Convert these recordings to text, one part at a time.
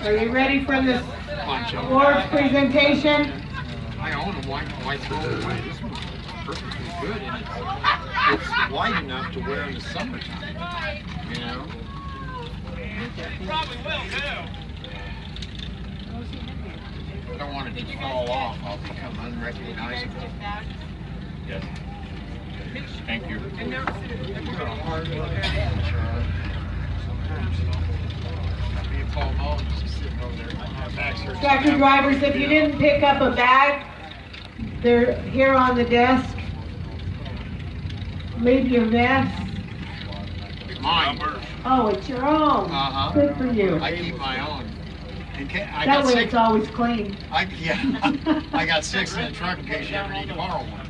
Are you ready for this Bunch of awards presentation? I own them. Why throw it away? This one's perfectly good, and it's wide enough to wear in the summertime. You know. Probably will too. I don't want it to fall off. I'll become unrecognizable. Yes. Thank you. You're a hard worker, Charlie. Sometimes me and Paul Mullins just sitting over there. My back's hurting. Tractor drivers, if you didn't pick up a bag, they're here on the desk. Leave your vest. Mine. Oh, it's your own. Uh-huh. Good for you. I keep my own. I That got way six. it's always clean. I got 6 in the truck in case you ever need to borrow one.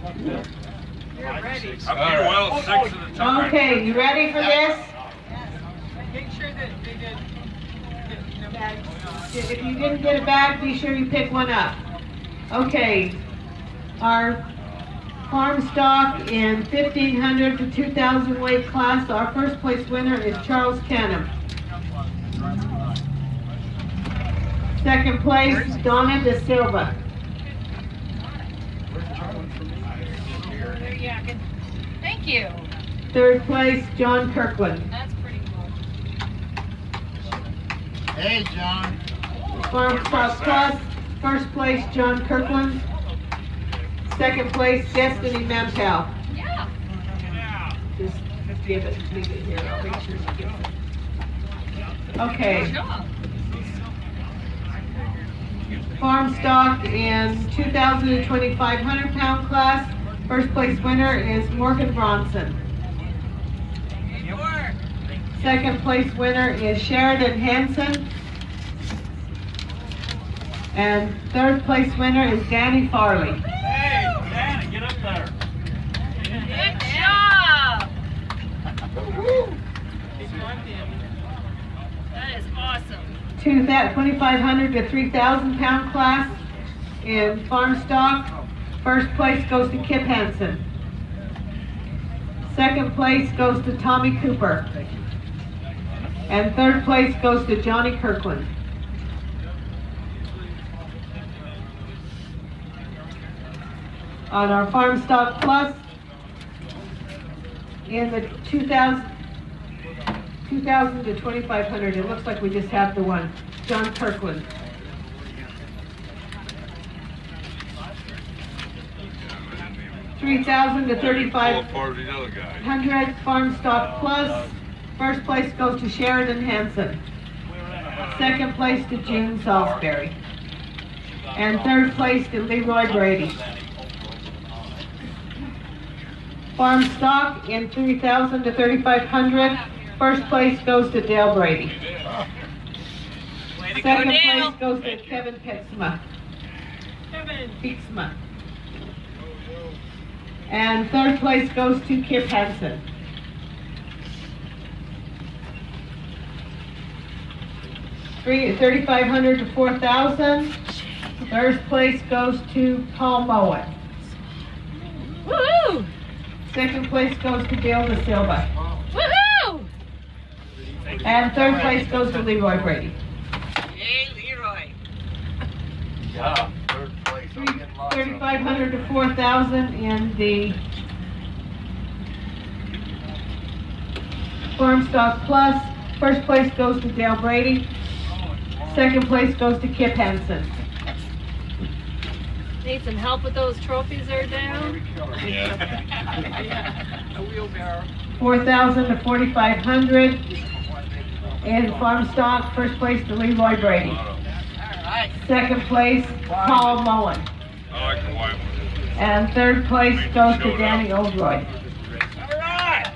You're ready. Up here, well, 6 at a time. Okay, you ready for this? Make sure that they did. If you didn't get a bag, be sure you pick one up. Okay, our farm stock in 1500 to 2000 weight class, our first place winner is Charles Canham. Second place, Donna De Silva. Thank you. Third place, John Kirkland. That's pretty cool. Hey, John. Farm Stock Plus, first place, John Kirkland. Second place, Destiny Mantel. Yeah. Just give it, leave it here, I'll make sure she gets it. Okay. Good job. Farm stock in 2,000 to 2,500 pound class. First place winner is Morgan Bronson. Second place winner is Sheridan Hansen. And third place winner is Danny Farley. Hey, Danny, get up there. Good job. That is awesome. 2,500 to 3,000 pound class in farm stock. First place goes to Kip Hansen. Second place goes to Tommy Cooper. And third place goes to Johnny Kirkland. On our farm stock plus, in the 2,000 to 2,500, it looks like we just have the one, John Kirkland. $3,000 to 3,500 farm stock plus. First place goes to Sheridan Hansen. Second place to June Salisbury. And third place to Leroy Brady. Farm stock in 3,000 to 3,500. First place goes to Dale Brady. Second place goes to Kevin Pixma. And third place goes to Kip Hansen. $3,500 to 4,000. First place goes to Paul Moen. Woohoo! Second place goes to Dale De Silva. Woohoo! And third place goes to Leroy Brady. Yay, Leroy. Yeah, third place. I'm getting lots of them. 3,500 to 4,000 in the farm stock plus. First place goes to Dale Brady. Second place goes to Kip Hansen. Need some help with those trophies that are down? Yeah. A wheelbarrow. 4,000 to 4,500 in farm stock. First place to Leroy Brady. Alright. Second place, Paul Mullen. I like the white one. And third place goes to Danny Oldroyd. Alright.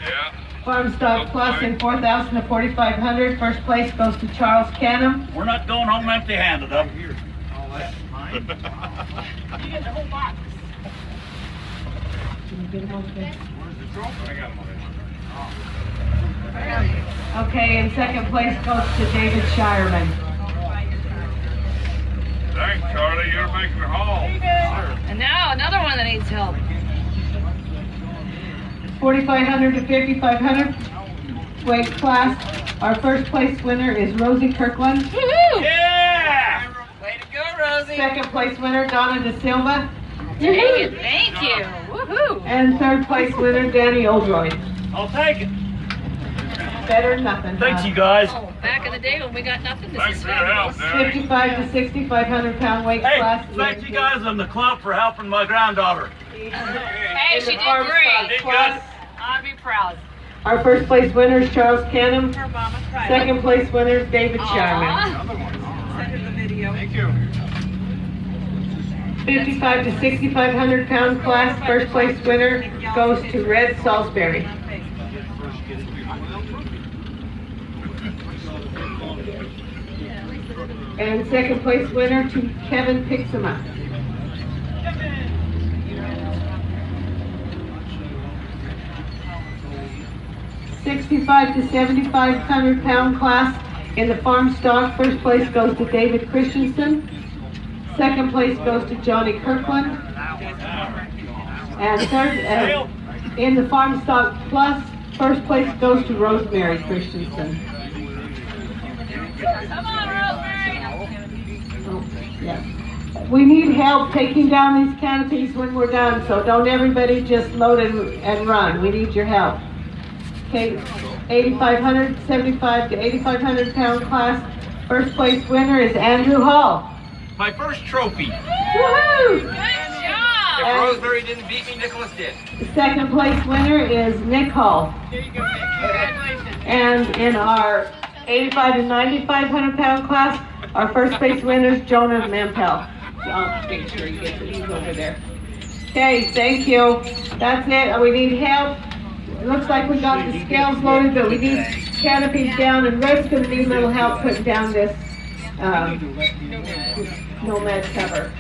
Yeah. Farm stock plus in 4,000 to 4,500. First place goes to Charles Canham. We're not going home empty-handed, up here. Oh, that's mine. You get the whole box. Where's the trophy? I got mine. Okay, and second place goes to David Shireman. Thanks, Charlie. You're making her haul. And now another one that needs help. 4,500 to 5,500. weight class. Our first place winner is Rosie Kirkland. Woohoo! Yeah! Way to go, Rosie. Second place winner, Donna Da Silva. Thank you. Woohoo! And third place winner, Danny Oldroyd. I'll take it. Better than nothing. Thanks, you guys. Oh, back in the day when we got nothing, this Thanks is for your help, fabulous. man. 55 to 6,500 pound weight Hey, class. thank you guys and the club for helping my granddaughter. Hey, In she the did farm great. stock Did class. I'd be proud. Our first place winner is Charles Canham. Her mama cried. Second place winner is David Sharman. Aw. Thank you. 55 to 6,500 pound class, first place winner goes to Red Salisbury. And second place winner to Kevin Pixama. '65 to 7,500 pound class in the farm stock, first place goes to David Christensen. Second place goes to Johnny Kirkland. And third, in the farm stock plus, first place goes to Rosemary Christensen. Come on, Rosemary. Oh, yeah. We need help taking down these canopies when we're done, so don't everybody just load and run. We need your help. Okay, 8,500, 75 to 8,500 pound class. First place winner is Andrew Hall. My first trophy. Woohoo! Good If job. Rosemary didn't beat me, Nicholas did. The second place winner is Nick Hall. There you go, Nick. Congratulations. And in our 85 to 9,500 pound class, our first place winner is Jonah Mampel. I'll make sure he gets it. He's over there. Okay, thank you. That's it. We need help. It looks like we got the scales loaded, but we need canopies down, and Red's gonna need a little help putting down this, nomad cover.